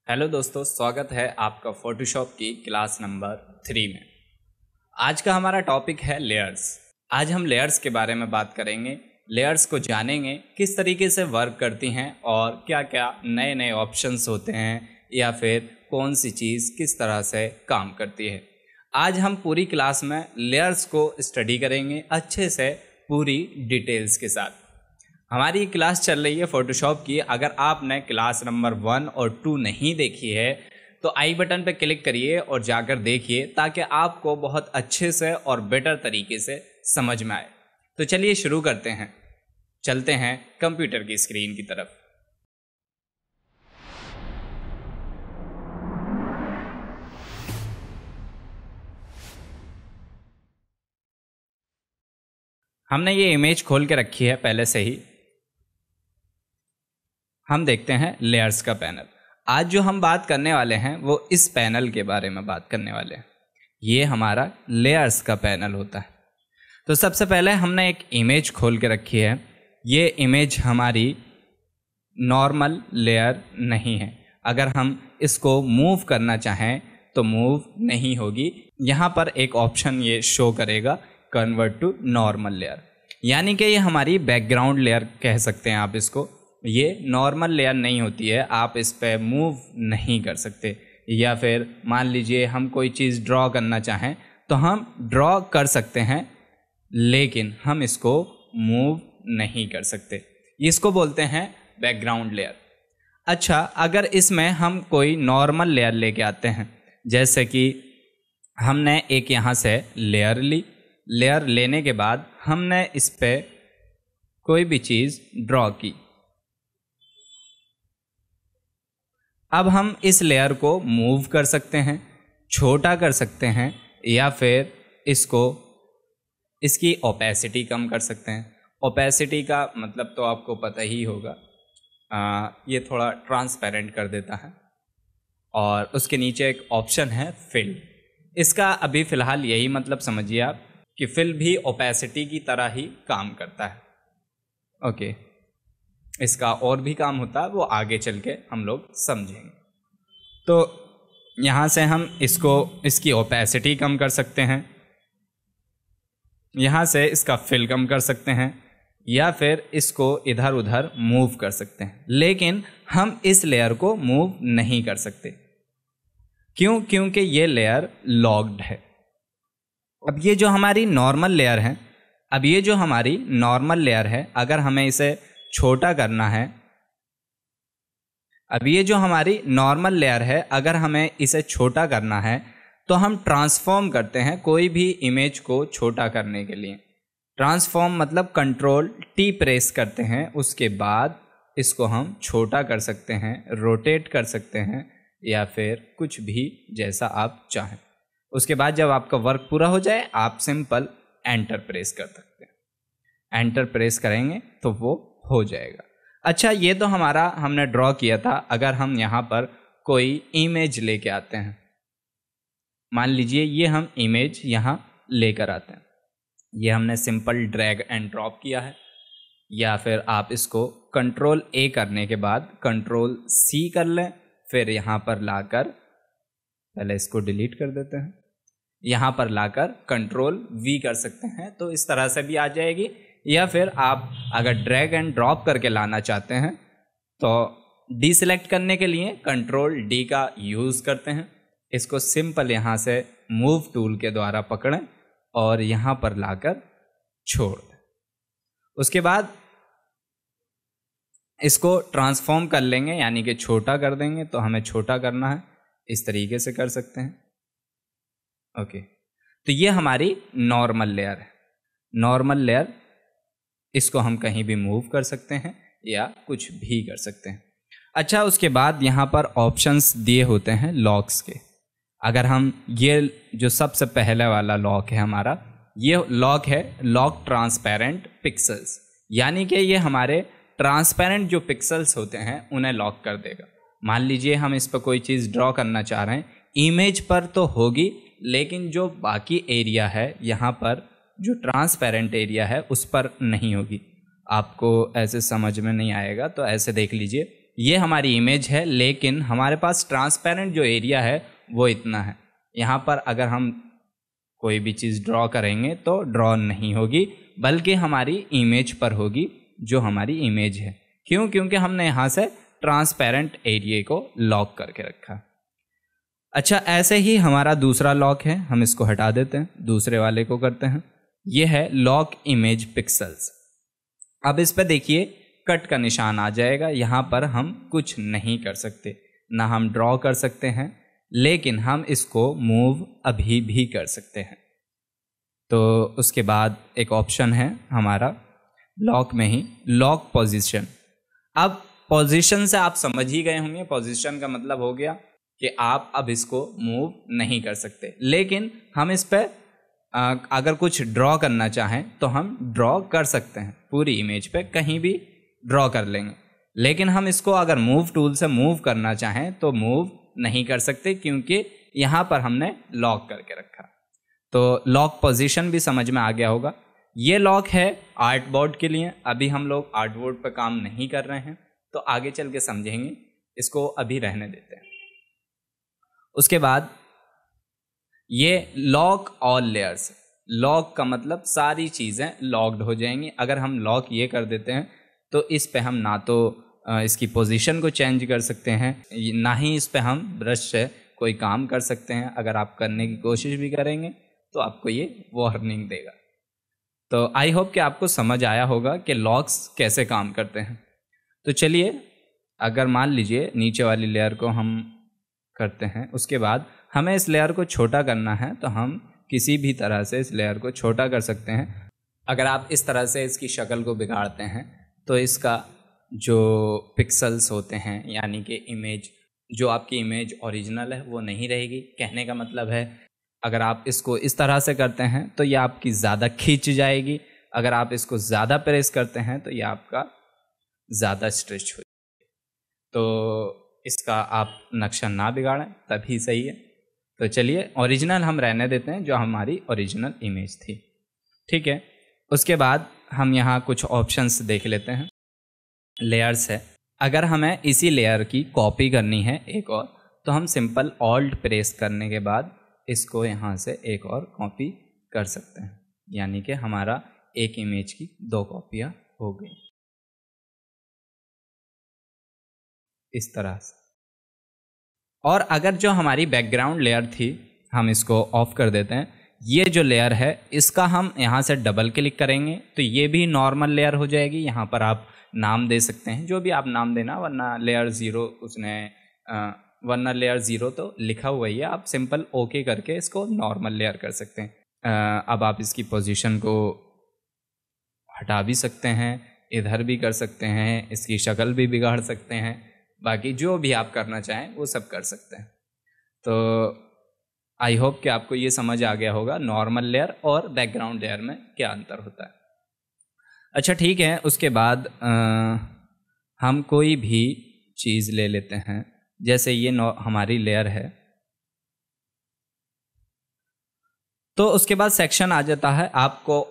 Hello दोस्तों, स्वागत है आपका फोटोशॉप की क्लास नंबर 3 में। आज का हमारा टॉपिक है लेयर्स। आज हम लेयर्स के बारे में बात करेंगे। लेयर्स को जानेंगे किस तरीके से वर्क करती हैं और क्या क्या नए नए ऑप्शंस होते हैं या फिर कौन सी चीज़ किस तरह से काम करती है। आज हम पूरी क्लास में लेयर्स को स्टडी करेंगे अच्छे से, पूरी डिटेल्स के साथ। हमारी क्लास चल रही है फोटोशॉप की। अगर आपने क्लास नंबर 1 और 2 नहीं देखी है तो आई बटन पर क्लिक करिए और जाकर देखिए, ताकि आपको बहुत अच्छे से और बेटर तरीके से समझ में आए। तो चलिए शुरू करते हैं, चलते हैं कंप्यूटर की स्क्रीन की तरफ। हमने ये इमेज खोल के रखी है पहले से ही। हम देखते हैं लेयर्स का पैनल। आज जो हम बात करने वाले हैं वो इस पैनल के बारे में बात करने वाले हैं। ये हमारा लेयर्स का पैनल होता है। तो सबसे पहले हमने एक इमेज खोल के रखी है। ये इमेज हमारी नॉर्मल लेयर नहीं है। अगर हम इसको मूव करना चाहें तो मूव नहीं होगी। यहाँ पर एक ऑप्शन ये शो करेगा, कन्वर्ट टू नॉर्मल लेयर, यानी कि ये हमारी बैकग्राउंड लेयर कह सकते हैं आप इसको। ये नॉर्मल लेयर नहीं होती है, आप इस पर मूव नहीं कर सकते। या फिर मान लीजिए हम कोई चीज़ ड्रॉ करना चाहें तो हम ड्रॉ कर सकते हैं, लेकिन हम इसको मूव नहीं कर सकते। इसको बोलते हैं बैकग्राउंड लेयर। अच्छा, अगर इसमें हम कोई नॉर्मल लेयर लेके आते हैं, जैसे कि हमने एक यहाँ से लेयर ली। लेयर लेने के बाद हमने इस पर कोई भी चीज़ ड्रॉ की। अब हम इस लेयर को मूव कर सकते हैं, छोटा कर सकते हैं, या फिर इसकी ओपेसिटी कम कर सकते हैं। ओपेसिटी का मतलब तो आपको पता ही होगा, ये थोड़ा ट्रांसपेरेंट कर देता है। और उसके नीचे एक ऑप्शन है फिल। इसका अभी फ़िलहाल यही मतलब समझिए आप कि फिल भी ओपेसिटी की तरह ही काम करता है। ओके, इसका और भी काम होता है, वो आगे चल के हम लोग समझेंगे। तो यहाँ से हम इसकी ओपेसिटी कम कर सकते हैं, यहाँ से इसका फिल कम कर सकते हैं, या फिर इसको इधर उधर मूव कर सकते हैं। लेकिन हम इस लेयर को मूव नहीं कर सकते। क्यों? क्योंकि ये लेयर लॉक्ड है। अब ये जो हमारी नॉर्मल लेयर है, अगर हमें इसे छोटा करना है, अगर हमें इसे छोटा करना है तो हम ट्रांसफॉर्म करते हैं कोई भी इमेज को छोटा करने के लिए। ट्रांसफॉर्म मतलब कंट्रोल टी प्रेस करते हैं, उसके बाद इसको हम छोटा कर सकते हैं, रोटेट कर सकते हैं, या फिर कुछ भी जैसा आप चाहें। उसके बाद जब आपका वर्क पूरा हो जाए, आप सिंपल एंटर प्रेस कर सकते हैं। एंटर प्रेस करेंगे तो वो हो जाएगा। अच्छा, ये तो हमने ड्रॉ किया था। अगर हम यहाँ पर कोई इमेज लेके आते हैं, मान लीजिए ये हम इमेज यहाँ लेकर आते हैं, ये हमने सिंपल ड्रैग एंड ड्रॉप किया है। या फिर आप इसको कंट्रोल ए करने के बाद कंट्रोल सी कर लें, फिर यहाँ पर लाकर, पहले इसको डिलीट कर देते हैं, यहाँ पर लाकर कंट्रोल वी कर सकते हैं, तो इस तरह से भी आ जाएगी। या फिर आप अगर ड्रैग एंड ड्रॉप करके लाना चाहते हैं तो डीसेलेक्ट करने के लिए कंट्रोल डी का यूज़ करते हैं। इसको सिंपल यहाँ से मूव टूल के द्वारा पकड़ें और यहाँ पर लाकर छोड़ दें। उसके बाद इसको ट्रांसफॉर्म कर लेंगे, यानी कि छोटा कर देंगे। तो हमें छोटा करना है, इस तरीके से कर सकते हैं। ओके, तो ये हमारी नॉर्मल लेयर है। नॉर्मल लेयर, इसको हम कहीं भी मूव कर सकते हैं या कुछ भी कर सकते हैं। अच्छा, उसके बाद यहाँ पर ऑप्शंस दिए होते हैं लॉक्स के। अगर हम ये जो सबसे पहले वाला लॉक है हमारा, ये लॉक है लॉक ट्रांसपेरेंट पिक्सल्स, यानी कि ये हमारे ट्रांसपेरेंट जो पिक्सल्स होते हैं उन्हें लॉक कर देगा। मान लीजिए हम इस पर कोई चीज़ ड्रॉ करना चाह रहे हैं, इमेज पर तो होगी, लेकिन जो बाकी एरिया है, यहाँ पर जो ट्रांसपेरेंट एरिया है उस पर नहीं होगी। आपको ऐसे समझ में नहीं आएगा, तो ऐसे देख लीजिए। ये हमारी इमेज है, लेकिन हमारे पास ट्रांसपेरेंट जो एरिया है वो इतना है। यहाँ पर अगर हम कोई भी चीज़ ड्रॉ करेंगे तो ड्रॉ नहीं होगी, बल्कि हमारी इमेज पर होगी जो हमारी इमेज है। क्यों? क्योंकि हमने यहाँ से ट्रांसपेरेंट एरिया को लॉक करके रखा। अच्छा, ऐसे ही हमारा दूसरा लॉक है, हम इसको हटा देते हैं, दूसरे वाले को करते हैं। ये है लॉक इमेज पिक्सल्स। अब इस पर देखिए कट का निशान आ जाएगा। यहाँ पर हम कुछ नहीं कर सकते, ना हम ड्रॉ कर सकते हैं, लेकिन हम इसको मूव अभी भी कर सकते हैं। तो उसके बाद एक ऑप्शन है हमारा लॉक में ही, लॉक पोजीशन। अब पोजीशन से आप समझ ही गए होंगे, पोजीशन का मतलब हो गया कि आप अब इसको मूव नहीं कर सकते, लेकिन हम इस पर अगर कुछ ड्रॉ करना चाहें तो हम ड्रॉ कर सकते हैं। पूरी इमेज पे कहीं भी ड्रॉ कर लेंगे, लेकिन हम इसको अगर मूव टूल से मूव करना चाहें तो मूव नहीं कर सकते, क्योंकि यहाँ पर हमने लॉक करके रखा। तो लॉक पोजीशन भी समझ में आ गया होगा। ये लॉक है आर्ट बोर्ड के लिए। अभी हम लोग आर्ट बोर्ड पर काम नहीं कर रहे हैं, तो आगे चल के समझेंगे, इसको अभी रहने देते हैं। उसके बाद ये लॉक ऑल लेयर्स। लॉक का मतलब सारी चीज़ें लॉक्ड हो जाएंगी। अगर हम लॉक ये कर देते हैं तो इस पे हम ना तो इसकी पोजीशन को चेंज कर सकते हैं, ना ही इस पे हम ब्रश से कोई काम कर सकते हैं। अगर आप करने की कोशिश भी करेंगे तो आपको ये वार्निंग देगा। तो आई होप कि आपको समझ आया होगा कि लॉक्स कैसे काम करते हैं। तो चलिए, अगर मान लीजिए नीचे वाली लेयर को हम करते हैं, उसके बाद हमें इस लेयर को छोटा करना है, तो हम किसी भी तरह से इस लेयर को छोटा कर सकते हैं। अगर आप इस तरह से इसकी शक्ल को बिगाड़ते हैं तो इसका जो पिक्सल्स होते हैं, यानी कि इमेज, जो आपकी इमेज ओरिजिनल है वो नहीं रहेगी। कहने का मतलब है, अगर आप इसको इस तरह से करते हैं तो ये आपकी ज़्यादा खींच जाएगी। अगर आप इसको ज़्यादा प्रेस करते हैं तो ये आपका ज़्यादा स्ट्रेच हो। तो इसका आप नक्शा ना बिगाड़ें तभी सही है। तो चलिए, ओरिजिनल हम रहने देते हैं, जो हमारी ओरिजिनल इमेज थी। ठीक है, उसके बाद हम यहाँ कुछ ऑप्शंस देख लेते हैं। लेयर्स है, अगर हमें इसी लेयर की कॉपी करनी है एक और, तो हम सिंपल ऑल्ट प्रेस करने के बाद इसको यहाँ से एक और कॉपी कर सकते हैं, यानी कि हमारा एक इमेज की 2 कॉपियाँ हो गई इस तरह से। और अगर जो हमारी बैकग्राउंड लेयर थी, हम इसको ऑफ कर देते हैं। ये जो लेयर है इसका हम यहाँ से डबल क्लिक करेंगे तो ये भी नॉर्मल लेयर हो जाएगी। यहाँ पर आप नाम दे सकते हैं, जो भी आप नाम देना, वरना लेयर 0 उसने वरना लेयर 0 तो लिखा हुआ ही है। आप सिंपल ओके करके इसको नॉर्मल लेयर कर सकते हैं। अब आप इसकी पोजीशन को हटा भी सकते हैं, इधर भी कर सकते हैं, इसकी शक्ल भी बिगाड़ सकते हैं, बाकी जो भी आप करना चाहें वो सब कर सकते हैं। तो आई होप कि आपको ये समझ आ गया होगा नॉर्मल लेयर और बैकग्राउंड लेयर में क्या अंतर होता है। अच्छा ठीक है, उसके बाद हम कोई भी चीज़ ले लेते हैं, जैसे ये हमारी लेयर है। तो उसके बाद सेक्शन आ जाता है। आपको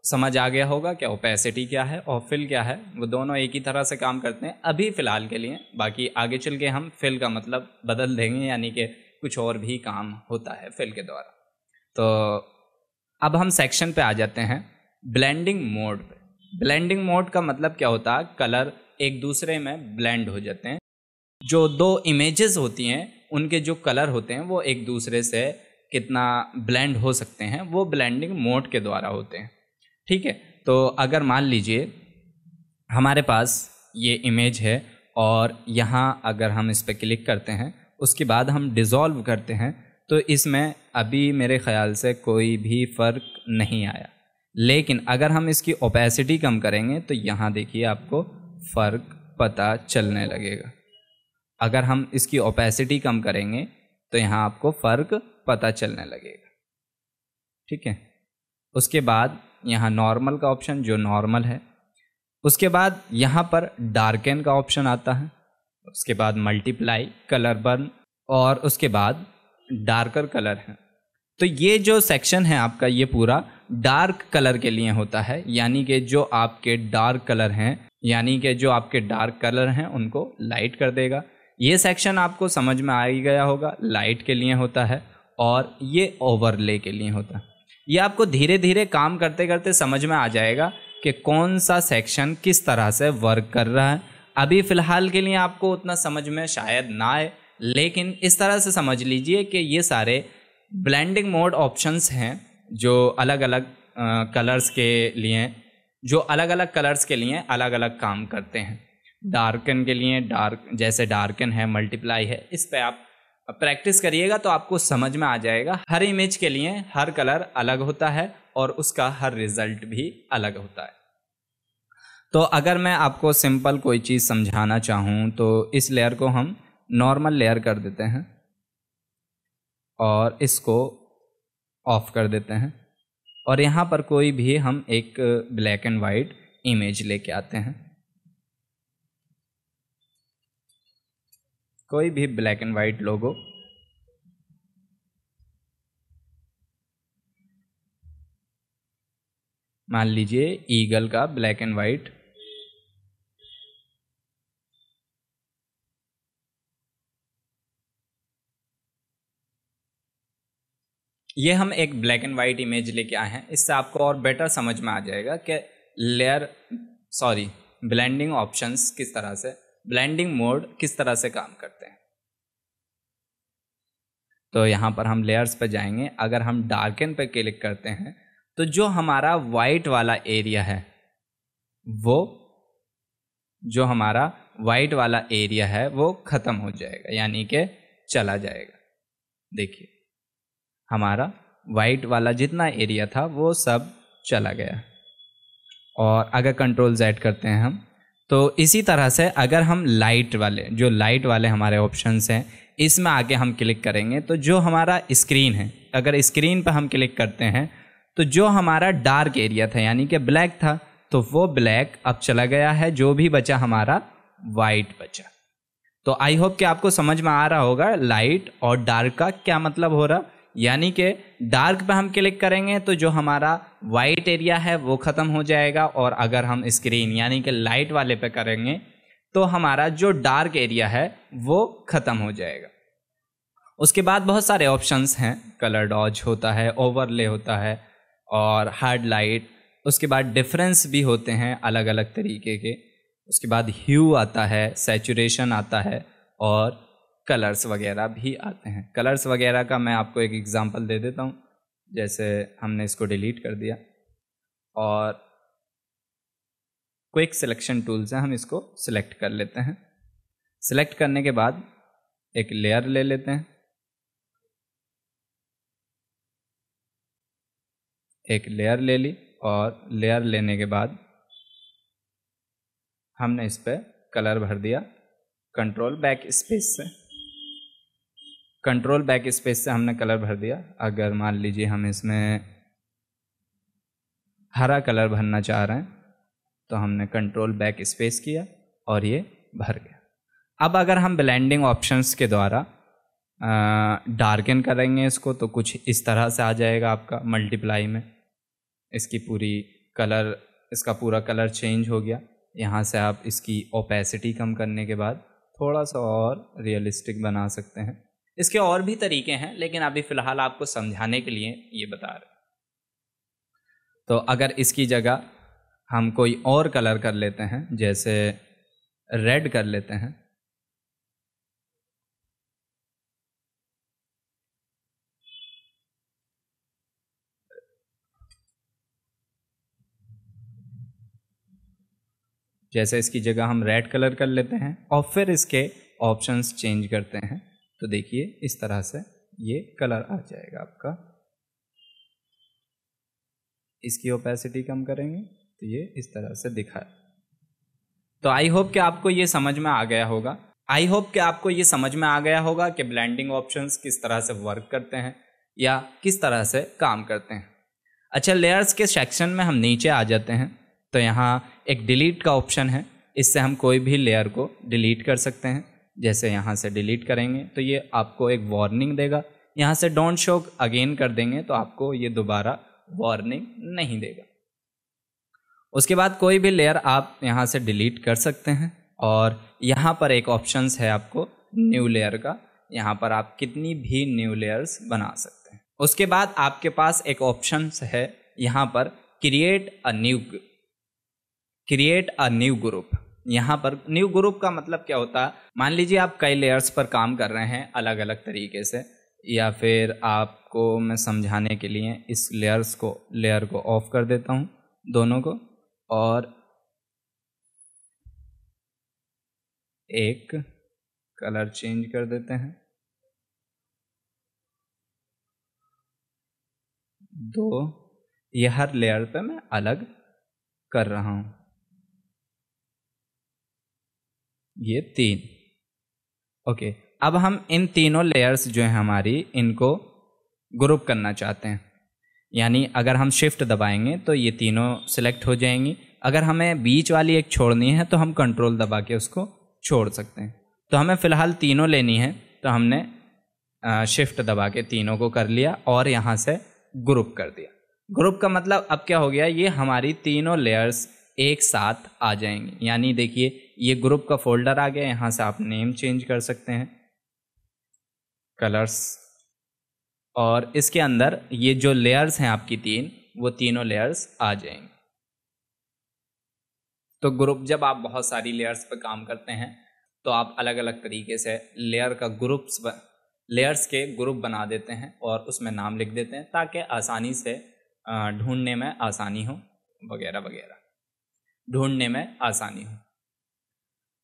समझ आ गया होगा कि ओपेसिटी क्या है और फिल क्या है, वो दोनों एक ही तरह से काम करते हैं अभी फ़िलहाल के लिए। बाकी आगे चल के हम फिल का मतलब बदल देंगे, यानी कि कुछ और भी काम होता है फिल के द्वारा। तो अब हम सेक्शन पे आ जाते हैं, ब्लेंडिंग मोड पे। ब्लेंडिंग मोड का मतलब क्या होता है, कलर एक दूसरे में ब्लेंड हो जाते हैं। जो 2 इमेजेस होती हैं उनके जो कलर होते हैं वो एक दूसरे से कितना ब्लेंड हो सकते हैं, वो ब्लेंडिंग मोड के द्वारा होते हैं। ठीक है, तो अगर मान लीजिए हमारे पास ये इमेज है और यहाँ अगर हम इस पर क्लिक करते हैं, उसके बाद हम डिज़ोल्व करते हैं, तो इसमें अभी मेरे ख़्याल से कोई भी फ़र्क नहीं आया। लेकिन अगर हम इसकी ओपेसिटी कम करेंगे तो यहाँ देखिए आपको फ़र्क पता चलने लगेगा। अगर हम इसकी ओपेसिटी कम करेंगे तो यहाँ आपको फ़र्क पता चलने लगेगा। ठीक है, उसके बाद यहाँ नॉर्मल का ऑप्शन, जो नॉर्मल है। उसके बाद यहाँ पर डार्कन का ऑप्शन आता है। उसके बाद मल्टीप्लाई, कलर बर्न और उसके बाद डार्कर कलर है। तो ये जो सेक्शन है आपका, ये पूरा डार्क कलर के लिए होता है, यानी कि जो आपके डार्क कलर हैं यानी कि जो आपके डार्क कलर हैं उनको लाइट कर देगा। ये सेक्शन आपको समझ में आ ही गया होगा, लाइट के लिए होता है और ये ओवरले के लिए होता है। ये आपको धीरे धीरे काम करते करते समझ में आ जाएगा कि कौन सा सेक्शन किस तरह से वर्क कर रहा है। अभी फ़िलहाल के लिए आपको उतना समझ में शायद ना आए, लेकिन इस तरह से समझ लीजिए कि ये सारे ब्लेंडिंग मोड ऑप्शंस हैं जो अलग अलग कलर्स के लिए अलग अलग काम करते हैं। डार्कन के लिए जैसे डार्कन है, मल्टीप्लाई है, इस पे आप प्रैक्टिस करिएगा तो आपको समझ में आ जाएगा। हर इमेज के लिए हर कलर अलग होता है और उसका हर रिजल्ट भी अलग होता है। तो अगर मैं आपको सिंपल कोई चीज़ समझाना चाहूँ तो इस लेयर को हम नॉर्मल लेयर कर देते हैं और इसको ऑफ कर देते हैं और यहाँ पर कोई भी हम एक ब्लैक एंड वाइट इमेज लेके आते हैं। कोई भी ब्लैक एंड वाइट लोगो, मान लीजिए ईगल का ब्लैक एंड वाइट, ये हम एक ब्लैक एंड वाइट इमेज लेके आए हैं। इससे आपको और बेटर समझ में आ जाएगा कि ब्लेंडिंग ऑप्शंस किस तरह से, ब्लेंडिंग मोड किस तरह से काम करते हैं। तो यहाँ पर हम लेयर्स पे जाएंगे। अगर हम डार्कन पे क्लिक करते हैं तो जो हमारा वाइट वाला एरिया है वो ख़त्म हो जाएगा, यानी कि चला जाएगा। देखिए हमारा वाइट वाला जितना एरिया था वो सब चला गया। और अगर कंट्रोल Z करते हैं हम तो इसी तरह से अगर हम लाइट वाले हमारे ऑप्शंस हैं इसमें आके हम क्लिक करेंगे तो जो हमारा स्क्रीन है, अगर स्क्रीन पर हम क्लिक करते हैं तो जो हमारा डार्क एरिया था यानी कि ब्लैक था तो वो ब्लैक अब चला गया है, जो भी बचा हमारा वाइट बचा। तो आई होप कि आपको समझ में आ रहा होगा लाइट और डार्क का क्या मतलब हो रहा। यानी कि डार्क पे हम क्लिक करेंगे तो जो हमारा वाइट एरिया है वो ख़त्म हो जाएगा और अगर हम स्क्रीन यानी कि लाइट वाले पे करेंगे तो हमारा जो डार्क एरिया है वो ख़त्म हो जाएगा। उसके बाद बहुत सारे ऑप्शंस हैं, कलर डॉज होता है, ओवरले होता है और हार्ड लाइट। उसके बाद डिफरेंस भी होते हैं अलग अलग तरीके के। उसके बाद ह्यू आता है, सैचुरेशन आता है और कलर्स वगैरह भी आते हैं। कलर्स वगैरह का मैं आपको एक एग्जांपल दे देता हूँ। जैसे हमने इसको डिलीट कर दिया और क्विक सिलेक्शन टूल से हम इसको सिलेक्ट कर लेते हैं। सिलेक्ट करने के बाद एक लेयर ले लेते हैं। एक लेयर ले ली और लेयर लेने के बाद हमने इस पर कलर भर दिया कंट्रोल बैक स्पेस से हमने कलर भर दिया। अगर मान लीजिए हम इसमें हरा कलर भरना चाह रहे हैं तो हमने कंट्रोल बैक स्पेस किया और ये भर गया। अब अगर हम ब्लेंडिंग ऑप्शंस के द्वारा डार्कन करेंगे इसको तो कुछ इस तरह से आ जाएगा आपका मल्टीप्लाई में। इसका पूरा कलर चेंज हो गया। यहाँ से आप इसकी ओपेसिटी कम करने के बाद थोड़ा सा और रियलिस्टिक बना सकते हैं। इसके और भी तरीके हैं लेकिन अभी फ़िलहाल आपको समझाने के लिए ये बता रहे। तो अगर इसकी जगह हम कोई और कलर कर लेते हैं, जैसे रेड कर लेते हैं, जैसे इसकी जगह हम रेड कलर कर लेते हैं और फिर इसके ऑप्शंस चेंज करते हैं तो देखिए इस तरह से ये कलर आ जाएगा आपका। इसकी ओपेसिटी कम करेंगे तो ये इस तरह से दिखा। तो आई होप कि आपको ये समझ में आ गया होगा कि ब्लेंडिंग ऑप्शंस किस तरह से वर्क करते हैं या किस तरह से काम करते हैं। अच्छा, लेयर्स के सेक्शन में हम नीचे आ जाते हैं तो यहाँ एक डिलीट का ऑप्शन है। इससे हम कोई भी लेयर को डिलीट कर सकते हैं। जैसे यहाँ से डिलीट करेंगे तो ये आपको एक वार्निंग देगा। यहाँ से डोंट शो अगेन कर देंगे तो आपको ये दोबारा वार्निंग नहीं देगा। उसके बाद कोई भी लेयर आप यहाँ से डिलीट कर सकते हैं और यहाँ पर एक ऑप्शंस है आपको न्यू लेयर का, यहाँ पर आप कितनी भी न्यू लेयर्स बना सकते हैं। उसके बाद आपके पास एक ऑप्शंस है यहाँ पर क्रिएट अ न्यू ग्रुप। यहाँ पर न्यू ग्रुप का मतलब क्या होता है, मान लीजिए आप कई लेयर्स पर काम कर रहे हैं अलग अलग तरीके से, या फिर आपको मैं समझाने के लिए इस लेयर को ऑफ कर देता हूँ दोनों को, और एक कलर चेंज कर देते हैं, 2, ये हर लेयर पे मैं अलग कर रहा हूँ, ये 3। ओके, अब हम इन तीनों लेयर्स जो हैं हमारी, इनको ग्रुप करना चाहते हैं। यानी अगर हम शिफ्ट दबाएंगे तो ये तीनों सिलेक्ट हो जाएंगी। अगर हमें बीच वाली एक छोड़नी है तो हम कंट्रोल दबा के उसको छोड़ सकते हैं। तो हमें फ़िलहाल तीनों लेनी है, तो हमने शिफ्ट दबा के तीनों को कर लिया और यहाँ से ग्रुप कर दिया। ग्रुप का मतलब अब क्या हो गया, ये हमारी तीनों लेयर्स एक साथ आ जाएंगी। यानी देखिए ये ग्रुप का फोल्डर आ गया, यहाँ से आप नेम चेंज कर सकते हैं, कलर्स, और इसके अंदर ये जो लेयर्स हैं आपकी 3, वो तीनों लेयर्स आ जाएंगी। तो ग्रुप, जब आप बहुत सारी लेयर्स पर काम करते हैं तो आप अलग अलग तरीके से लेयर्स के ग्रुप बना देते हैं और उसमें नाम लिख देते हैं ताकि आसानी से ढूंढने में आसानी हो, वगैरह वगैरह, ढूंढने में आसानी हो।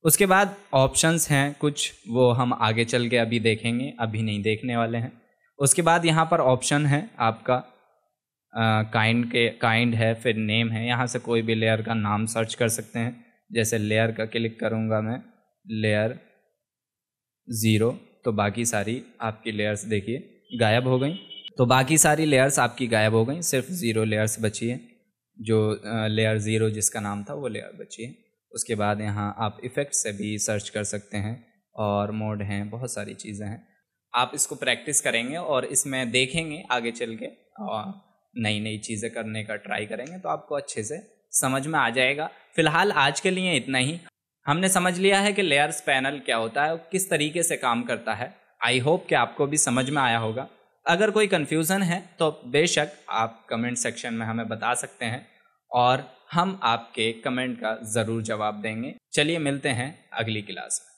उसके बाद ऑप्शंस हैं कुछ, वो हम आगे चल के अभी देखेंगे, अभी नहीं देखने वाले हैं। उसके बाद यहाँ पर ऑप्शन है आपका काइंड है, फिर नेम है, यहाँ से कोई भी लेयर का नाम सर्च कर सकते हैं। जैसे लेयर का क्लिक करूँगा मैं, लेयर 0, तो बाकी सारी आपकी लेयर्स देखिए गायब हो गई। तो बाकी सारी लेयर्स आपकी गायब हो गई, सिर्फ 0 लेयर्स बची है, जो लेयर 0 जिसका नाम था वो लेयर बची है। उसके बाद यहाँ आप इफ़ेक्ट से भी सर्च कर सकते हैं और मोड हैं, बहुत सारी चीज़ें हैं। आप इसको प्रैक्टिस करेंगे और इसमें देखेंगे आगे चल के, और नई नई चीज़ें करने का ट्राई करेंगे तो आपको अच्छे से समझ में आ जाएगा। फ़िलहाल आज के लिए इतना ही। हमने समझ लिया है कि लेयर्स पैनल क्या होता है और किस तरीके से काम करता है। आई होप कि आपको भी समझ में आया होगा। अगर कोई कन्फ्यूज़न है तो बेशक आप कमेंट सेक्शन में हमें बता सकते हैं और हम आपके कमेंट का ज़रूर जवाब देंगे। चलिए मिलते हैं अगली क्लास में।